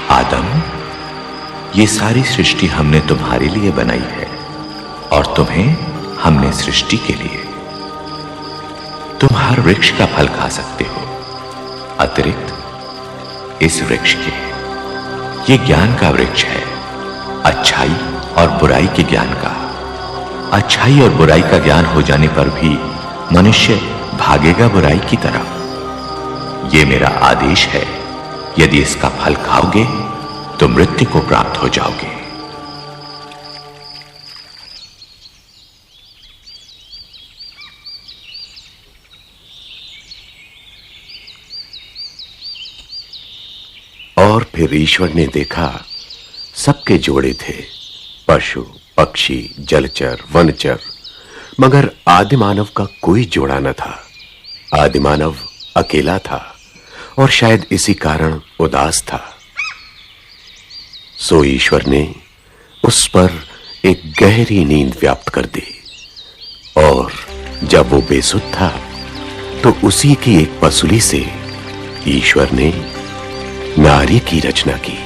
आदम, ये सारी सृष्टि हमने तुम्हारे लिए बनाई है और तुम्हें हमने सृष्टि के लिए। तुम हर वृक्ष का फल खा सकते हो अतिरिक्त इस वृक्ष के। ये ज्ञान का वृक्ष है, अच्छाई और बुराई के ज्ञान का। अच्छाई और बुराई का ज्ञान हो जाने पर भी मनुष्य भागेगा बुराई की तरफ। ये मेरा आदेश है, यदि इसका फल खाओगे तो मृत्यु को प्राप्त हो जाओगे। और फिर ईश्वर ने देखा सबके जोड़े थे, पशु, पक्षी, जलचर, वनचर, मगर आदिमानव का कोई जोड़ा न था। आदिमानव अकेला था और शायद इसी कारण उदास था। सो ईश्वर ने उस पर एक गहरी नींद व्याप्त कर दी और जब वो बेसुध था तो उसी की एक पसुली से ईश्वर ने नारी की रचना की।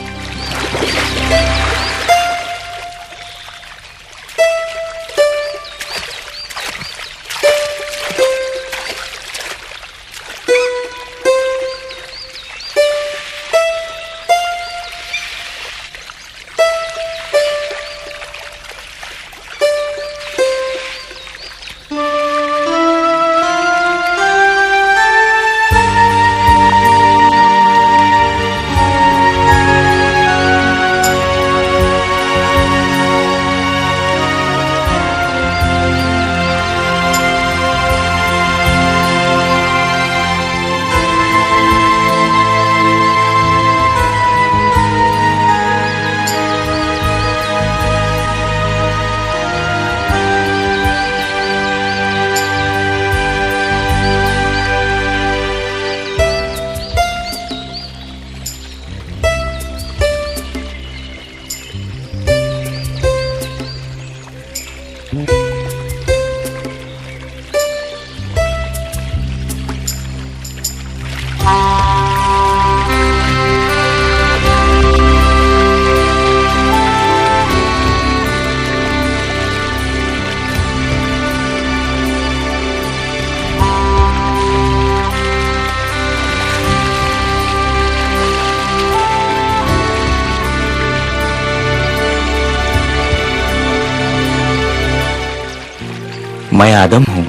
मैं आदम हूं,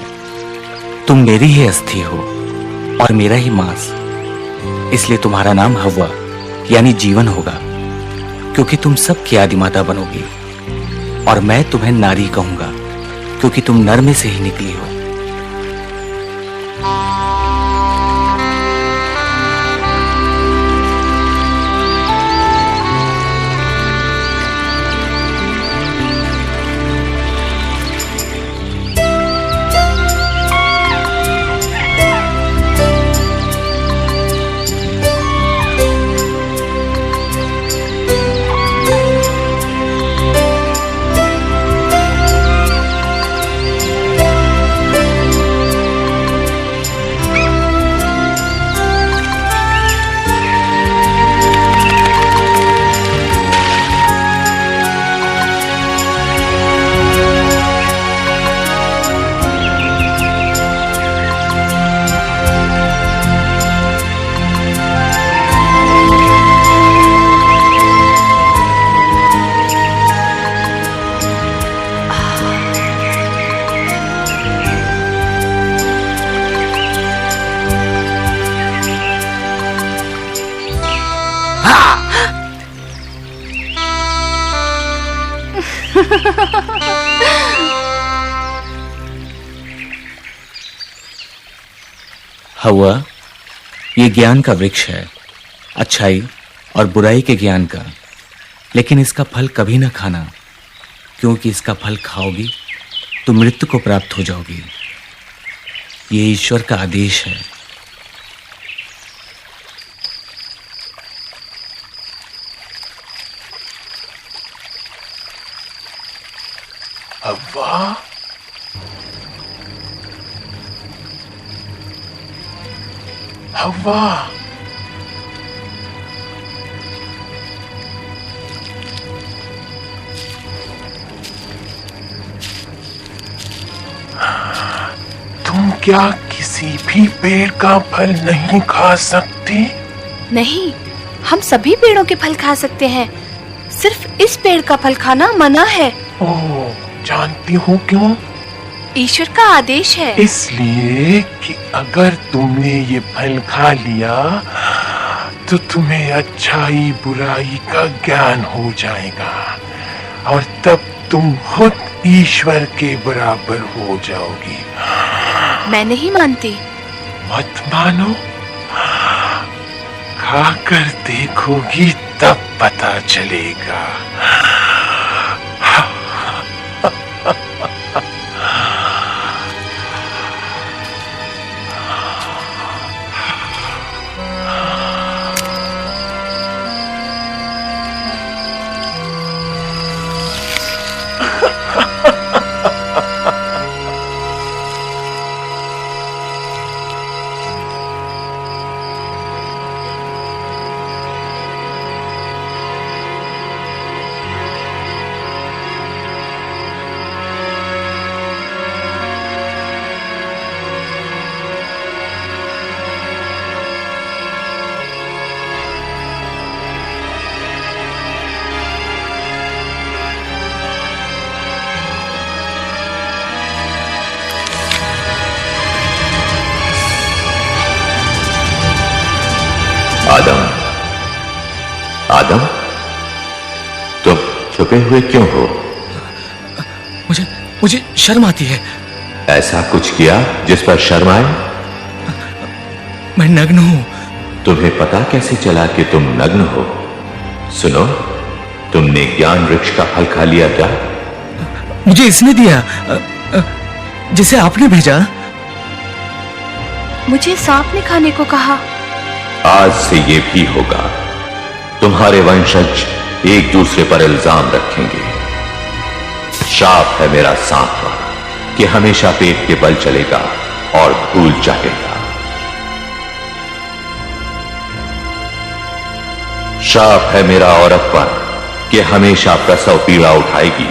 तुम मेरी ही अस्थि हो और मेरा ही मांस, इसलिए तुम्हारा नाम हव्वा यानी जीवन होगा, क्योंकि तुम सबकी आदिमाता बनोगी। और मैं तुम्हें नारी कहूंगा, क्योंकि तुम नर में से ही निकली हो। हव्वा, ये ज्ञान का वृक्ष है, अच्छाई और बुराई के ज्ञान का, लेकिन इसका फल कभी ना खाना, क्योंकि इसका फल खाओगी तो मृत्यु को प्राप्त हो जाओगी। ये ईश्वर का आदेश है। हव्वा, हव्वा, क्या किसी भी पेड़ का फल नहीं खा सकती? नहीं, हम सभी पेड़ों के फल खा सकते हैं। सिर्फ इस पेड़ का फल खाना मना है। ओह, जानती हो क्यों? ईश्वर का आदेश है। इसलिए कि अगर तुमने ये फल खा लिया तो तुम्हें अच्छाई बुराई का ज्ञान हो जाएगा और तब तुम खुद ईश्वर के बराबर हो जाओगी। मैं नहीं मानती। मत मानो, खाकर देखोगी तब पता चलेगा। आदम, आदम, तुम छुपे हुए क्यों हो? मुझे शर्म आती है। ऐसा कुछ किया जिस पर शर्म आए? मैं नग्न हूं। तुम्हें पता कैसे चला कि तुम नग्न हो? सुनो, तुमने ज्ञान वृक्ष का फल खा लिया क्या? मुझे इसने दिया, जिसे आपने भेजा। मुझे सांप ने खाने को कहा। आज से ये भी होगा। तुम्हारे वंशज एक दूसरे पर इल्जाम रखेंगे। शाप है मेरा सांप पर कि हमेशा पेट के बल चलेगा और धूल चाटेगा। शाप है मेरा औरत पर कि हमेशा प्रसव पीड़ा उठाएगी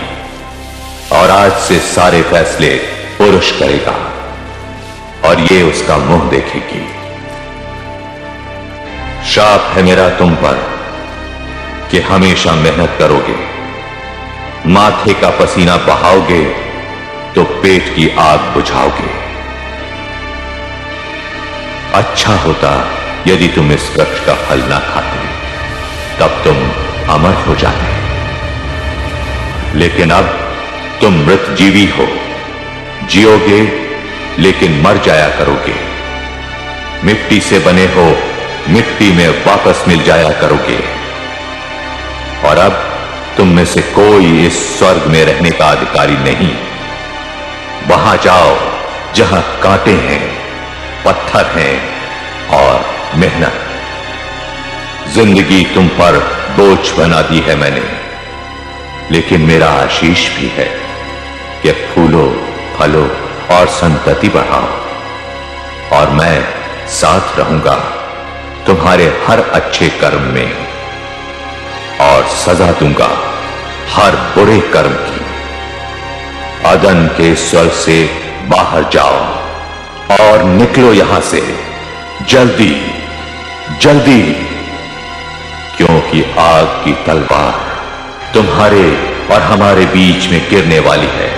और आज से सारे फैसले पुरुष करेगा और ये उसका मुंह देखेगी। शाप है मेरा तुम पर कि हमेशा मेहनत करोगे, माथे का पसीना बहाओगे तो पेट की आग बुझाओगे। अच्छा होता यदि तुम इस वृक्ष का फल ना खाते, तब तुम अमर हो जाते। लेकिन अब तुम मृत जीवी हो, जियोगे लेकिन मर जाया करोगे। मिट्टी से बने हो, मिट्टी में वापस मिल जाया करोगे। और अब तुम में से कोई इस स्वर्ग में रहने का अधिकारी नहीं। वहां जाओ जहां कांटे हैं, पत्थर हैं और मेहनत। जिंदगी तुम पर बोझ बना दी है मैंने, लेकिन मेरा आशीष भी है कि फूलो, फलो और संतति बढ़ाओ और मैं साथ रहूंगा तुम्हारे हर अच्छे कर्म में और सजा दूंगा हर बुरे कर्म की। अदन के स्वर्ग से बाहर जाओ और निकलो यहां से जल्दी जल्दी, क्योंकि आग की तलवार तुम्हारे और हमारे बीच में गिरने वाली है।